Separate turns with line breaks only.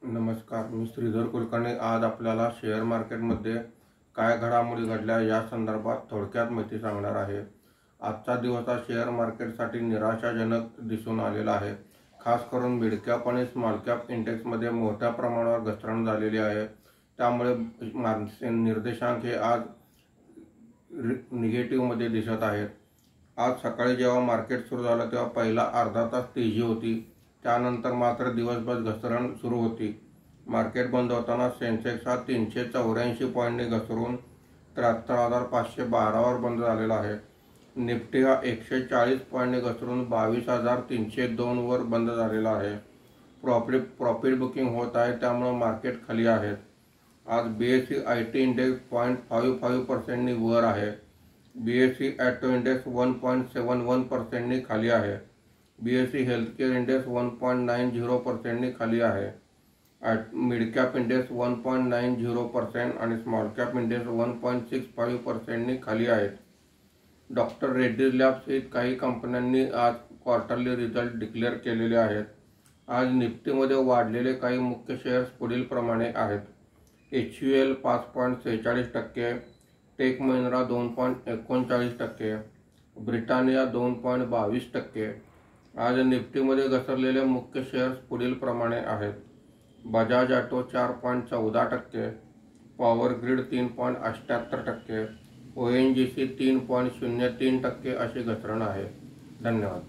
नमस्कार, मी श्रीधर कुलकर्णी आज आपल्याला शेअर मार्केटमध्ये काय घडामोडी घडल्या या संदर्भात थोडक्यात माहिती सांगणार आहे। आजचा दिवस हा शेअर मार्केटसाठी निराशाजनक दिसून आलेला आहे। खास करून मिड कॅप आणि स्मॉल कॅप इंडेक्समध्ये मोठ्या प्रमाणावर घसरण झालेली आहे। त्यामुळे निर्देशांक हे आज निगेटिव्हमध्ये दिसत आहेत। आज सकाळी जेव्हा मार्केट सुरू झालं तेव्हा पहिला अर्धा तास तेजी होती, त्यानंतर मात्र दिवसभर घसरण सुरू होती। मार्केट बंद होताना सेन्सेक्स हा 384 पॉईंटने घसरून 73,512 वर बंद झालेला आहे। निफ्टी हा 140 पॉईंटने घसरून 22,302 वर बंद झालेला आहे। प्रॉफिट बुकिंग होत आहे, त्यामुळे मार्केट खाली आहे। आज BSE IT इंडेक्स 0.55% वर आहे। BSE ऑटो इंडेक्स 1.71% खाली आहे। BSE हेल्थकेअर इंडेक्स 1.90% खाली आहे। मिड कॅप इंडेक्स 1.90% आणि स्मॉल कॅप इंडेक्स 1.65% खाली आहेत। डॉक्टर रेड्डीज लॅब्स सहित काही कंपन्यांनी आज क्वार्टरली रिझल्ट डिक्लेअर केलेले आहेत। आज निफ्टीमध्ये वाढलेले काही मुख्य शेअर्स पुढील प्रमाणे आहेत। HUL 5.46%, tech Mahindra 2.39%, Britannia 2.22%। आज निफ्टीमध्ये घसरलेले मुख्य शेअर्स पुढील प्रमाणे आहेत। Bajaj auto 4.14%, power grid 3.78%, ONGC 3.03% अशी घसरण आहे। धन्यवाद।